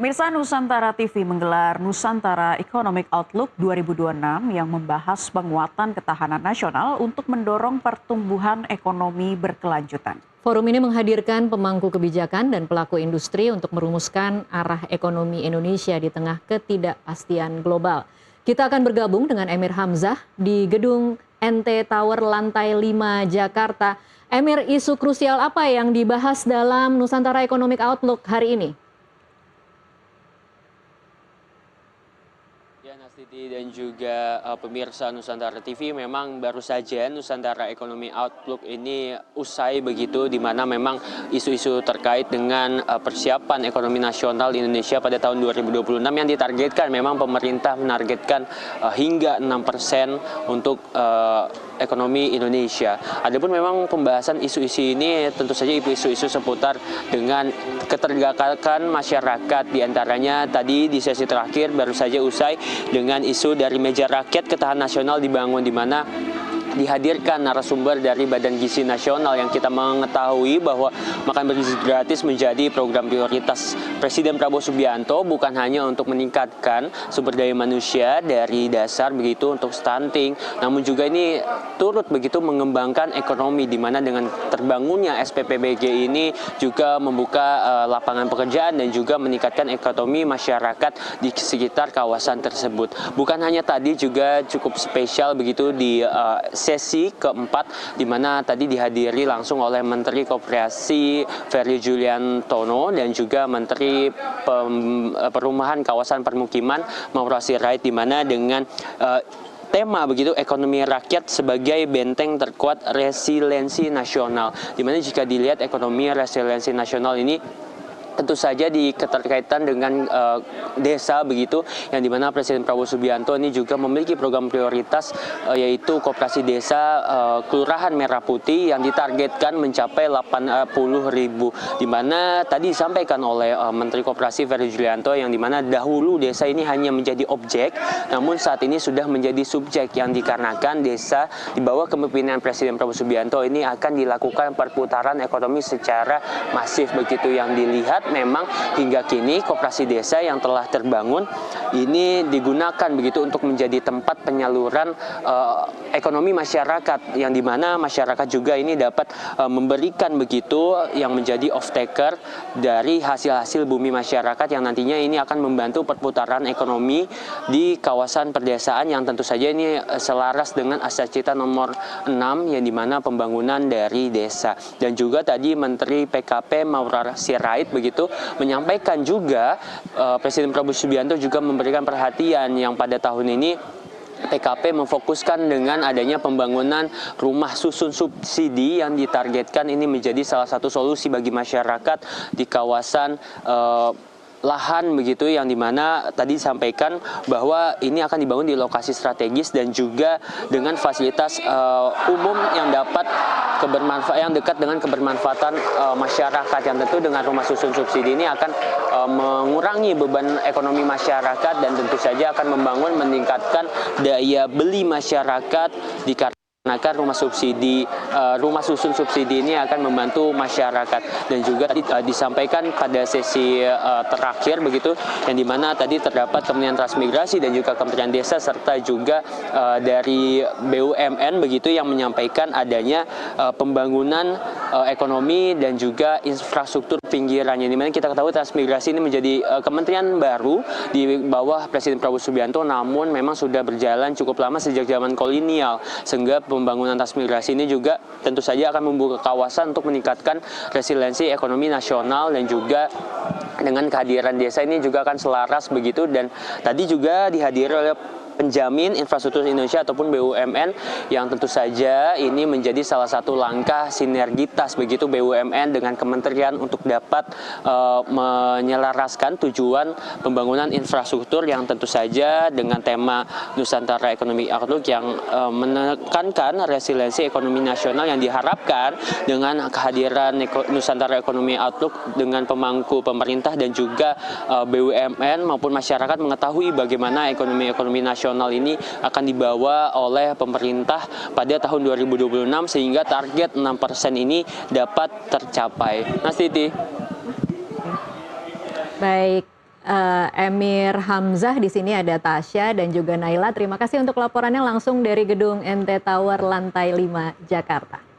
Pemirsa, Nusantara TV menggelar Nusantara Economic Outlook 2026 yang membahas penguatan ketahanan nasional untuk mendorong pertumbuhan ekonomi berkelanjutan. Forum ini menghadirkan pemangku kebijakan dan pelaku industri untuk merumuskan arah ekonomi Indonesia di tengah ketidakpastian global. Kita akan bergabung dengan Emir Hamzah di gedung NT Tower lantai 5 Jakarta. Emir, isu krusial apa yang dibahas dalam Nusantara Economic Outlook hari ini? Ya, Nastiti dan juga pemirsa Nusantara TV, memang baru saja Nusantara Economy Outlook ini usai begitu, di mana memang isu-isu terkait dengan persiapan ekonomi nasional di Indonesia pada tahun 2026 yang ditargetkan, memang pemerintah menargetkan hingga 6% untuk ekonomi Indonesia. Adapun memang pembahasan isu-isu ini tentu saja isu-isu seputar dengan ketergagakan masyarakat, diantaranya tadi di sesi terakhir baru saja usai dengan isu dari meja rakyat ketahanan nasional dibangun, di mana dihadirkan narasumber dari Badan Gizi Nasional yang kita mengetahui bahwa makan bergizi gratis menjadi program prioritas Presiden Prabowo Subianto, bukan hanya untuk meningkatkan sumber daya manusia dari dasar begitu untuk stunting, namun juga ini turut begitu mengembangkan ekonomi, di mana dengan terbangunnya SPPBG ini juga membuka lapangan pekerjaan dan juga meningkatkan ekonomi masyarakat di sekitar kawasan tersebut. Bukan hanya tadi, juga cukup spesial begitu di sesi keempat, di mana tadi dihadiri langsung oleh Menteri Koperasi Ferry Juliantono dan juga Menteri Perumahan Kawasan Permukiman Maura Sirait, di mana dengan tema begitu ekonomi rakyat sebagai benteng terkuat resiliensi nasional, di mana jika dilihat ekonomi resiliensi nasional ini tentu saja keterkaitan dengan desa begitu, yang dimana Presiden Prabowo Subianto ini juga memiliki program prioritas yaitu Koperasi Desa Kelurahan Merah Putih yang ditargetkan mencapai 80.000, di mana tadi disampaikan oleh Menteri Koperasi Ferry Julianto, yang dimana dahulu desa ini hanya menjadi objek, namun saat ini sudah menjadi subjek, yang dikarenakan desa di bawah kepemimpinan Presiden Prabowo Subianto ini akan dilakukan perputaran ekonomi secara masif begitu, yang dilihat memang hingga kini koperasi desa yang telah terbangun ini digunakan begitu untuk menjadi tempat penyaluran ekonomi masyarakat, yang dimana masyarakat juga ini dapat memberikan begitu yang menjadi off taker dari hasil-hasil bumi masyarakat, yang nantinya ini akan membantu perputaran ekonomi di kawasan perdesaan, yang tentu saja ini selaras dengan Asas Cita nomor 6, yang dimana pembangunan dari desa. Dan juga tadi Menteri PKP Maura Sirait begitu menyampaikan juga Presiden Prabowo Subianto juga memberikan perhatian yang pada tahun ini PKP memfokuskan dengan adanya pembangunan rumah susun subsidi, yang ditargetkan ini menjadi salah satu solusi bagi masyarakat di kawasan lahan begitu, yang dimana tadi disampaikan bahwa ini akan dibangun di lokasi strategis dan juga dengan fasilitas umum yang dapat yang dekat dengan kebermanfaatan masyarakat, yang tentu dengan rumah susun subsidi ini akan mengurangi beban ekonomi masyarakat dan tentu saja akan meningkatkan daya beli masyarakat dikarenakan rumah susun subsidi ini akan membantu masyarakat. Dan juga disampaikan pada sesi terakhir begitu, yang dimana tadi terdapat Kementerian Transmigrasi dan juga Kementerian Desa serta juga dari BUMN begitu, yang menyampaikan adanya pembangunan ekonomi dan juga infrastruktur pinggirannya, dimana kita ketahui transmigrasi ini menjadi kementerian baru di bawah Presiden Prabowo Subianto, namun memang sudah berjalan cukup lama sejak zaman kolonial, sehingga pembangunan transmigrasi ini juga tentu saja akan membuka kawasan untuk meningkatkan resiliensi ekonomi nasional, dan juga dengan kehadiran desa ini juga akan selaras begitu. Dan tadi juga dihadiri oleh penjamin infrastruktur Indonesia ataupun BUMN, yang tentu saja ini menjadi salah satu langkah sinergitas begitu BUMN dengan kementerian untuk dapat menyelaraskan tujuan pembangunan infrastruktur, yang tentu saja dengan tema Nusantara Economic Outlook yang menekankan resiliensi ekonomi nasional, yang diharapkan dengan kehadiran Nusantara Economic Outlook dengan pemangku pemerintah dan juga BUMN maupun masyarakat mengetahui bagaimana ekonomi nasional ini akan dibawa oleh pemerintah pada tahun 2026, sehingga target 6% ini dapat tercapai. Mas Titi. Baik, Emir Hamzah, di sini ada Tasya dan juga Naila. Terima kasih untuk laporannya langsung dari gedung NT Tower lantai 5 Jakarta.